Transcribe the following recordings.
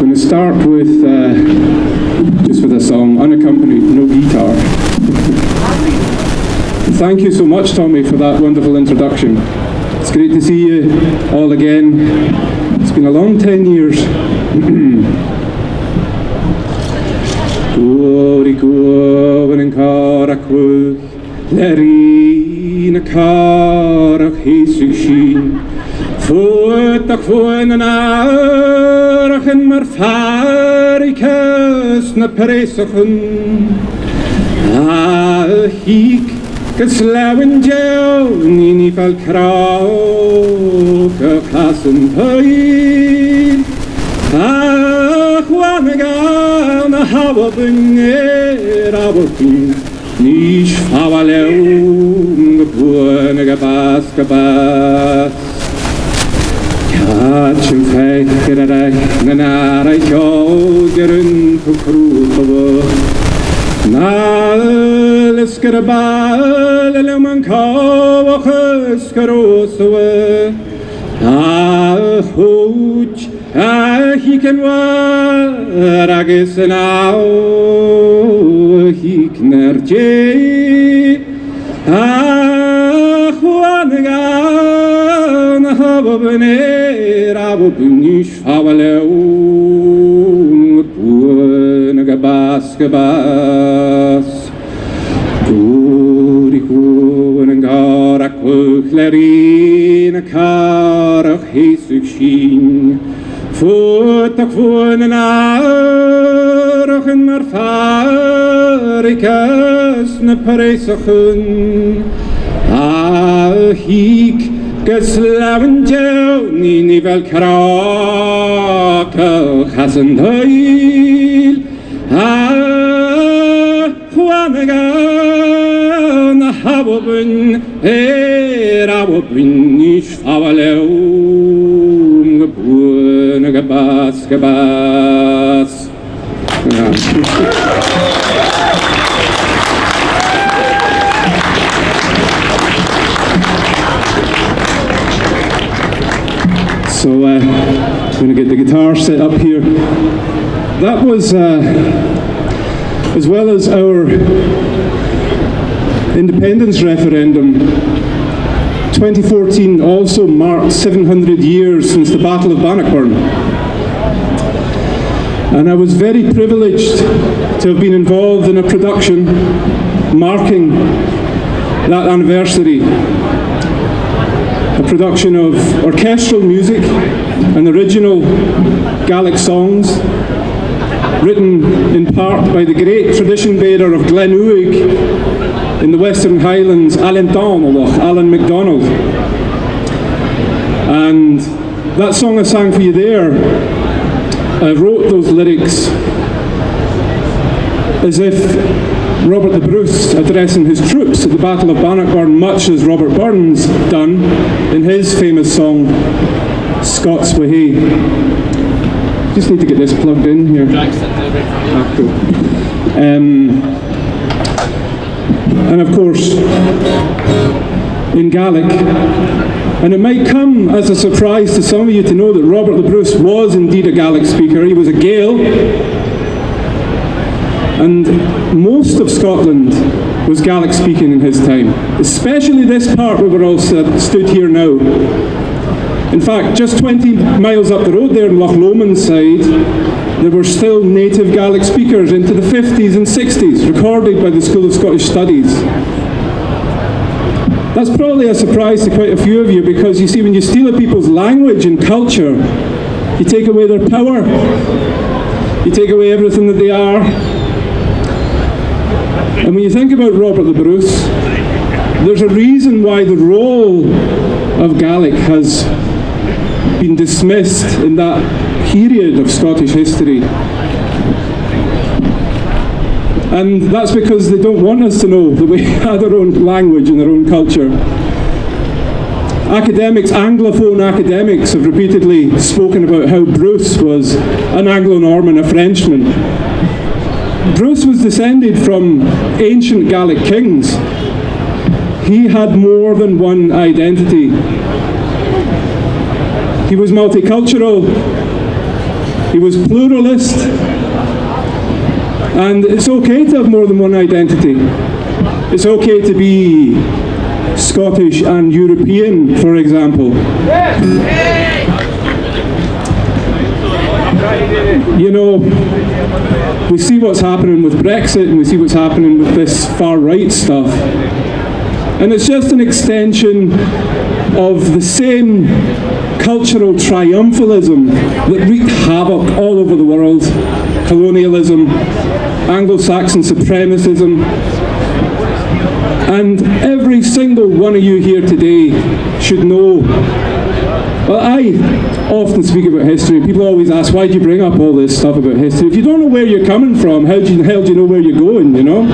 I'm going to start with just with a song, unaccompanied, no guitar. Thank you so much, Tommy, for that wonderful introduction. It's great to see you all again. It's been a long 10 years. Gwri gwyn yn caracwyd, lerin y carach heisig sin. Fwyd ac fwyn yn arach yn marfaricus na peresach yn. A hig gyslawn jawn i ni fel crawch y chas yn pwyl. A chwan y gael na hawab yn awabyn. Nis fawalewn gybwyn y gabas. Catch yn ffeich yr arach na narai sioger yn cwcrwch o fwch. Na ysgyr y bal y lew ma'n cawach ysgyr os o we. A hwj a hi cynwar agos yn aw hi cner je. A chwan y gawn a hafab yn awab yn nis fawalewn bwyn y gabas. Gwri gwyn yn gar ac wch lerin y carach heisig sin. Fwyd ac fwyn yn arach yn marfaricus na peresach yn. A hig gyslawn jawn i ni fel carach y chas yn dwyl. A chwan y gawn a hawab yn awab yn nis fawalewn gybwyn y gabas. So I'm going to get the guitar set up here. That was, as well as our independence referendum, 2014 also marked 700 years since the Battle of Bannockburn. And I was very privileged to have been involved in a production marking that anniversary. A production of orchestral music and original Gaelic songs, written in part by the great tradition bearer of Glenouig in the Western Highlands, Alan MacDonald. And that song I sang for you there, I wrote those lyrics as if Robert the Bruce addressing his troops at the Battle of Bannockburn, much as Robert Burns done in his famous song, Scots Wi Hae. Just need to get this plugged in here. Cool. And of course, in Gaelic, and it might come as a surprise to some of you to know that Robert the Bruce was indeed a Gaelic speaker. He was a Gael, and most of Scotland was Gaelic speaking in his time, especially this part where we're all stood here now. In fact, just 20 miles up the road there in Loch Lomond's side, there were still native Gaelic speakers into the 50s and 60s, recorded by the School of Scottish Studies. That's probably a surprise to quite a few of you, because you see, when you steal a people's language and culture, you take away their power, you take away everything that they are. And when you think about Robert the Bruce, there's a reason why the role of Gaelic has been dismissed in that period of Scottish history. And that's because they don't want us to know that we have our own language and our own culture. Academics, Anglophone academics, have repeatedly spoken about how Bruce was an Anglo-Norman, a Frenchman. Bruce was descended from ancient Gaelic kings. He had more than one identity. He was multicultural. He was pluralist. And it's okay to have more than one identity. It's okay to be Scottish and European, for example. You know, we see what's happening with Brexit and we see what's happening with this far-right stuff. And it's just an extension of the same cultural triumphalism that wreaked havoc all over the world. Colonialism, Anglo-Saxon supremacism. And every single one of you here today should know. Well, I often speak about history. People always ask, why do you bring up all this stuff about history? If you don't know where you're coming from, how do you know where you're going, you know?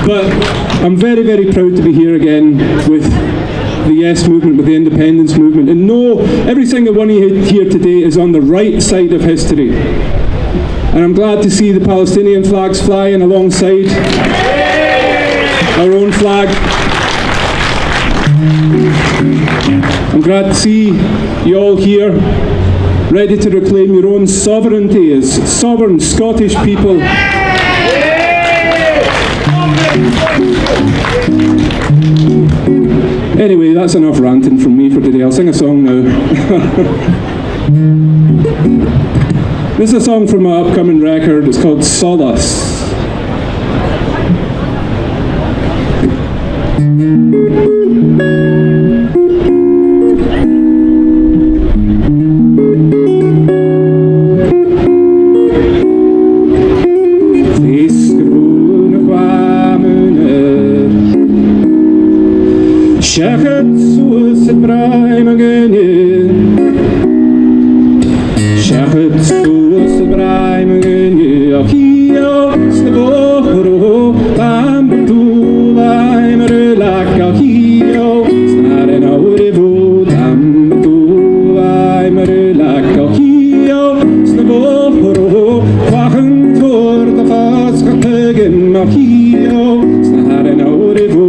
But I'm very, very proud to be here again with the Yes movement, with the independence movement. And no, every single one of you here today is on the right side of history. And I'm glad to see the Palestinian flags flying alongside our own flag. I'm glad to see you all here, ready to reclaim your own sovereignty as sovereign Scottish people. Anyway, that's enough ranting from me for today. I'll sing a song now. This is a song from my upcoming record. It's called Solace. Shachet soos het braai magenje. Shachet soos het braai magenje. Achio stevoro am betul I'm relak achio snare na urevo am betul I'm relak achio stevoro wachen voor de vastgetigen achio snare na urevo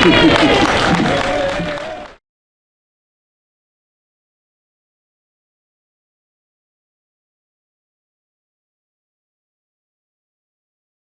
Thank you.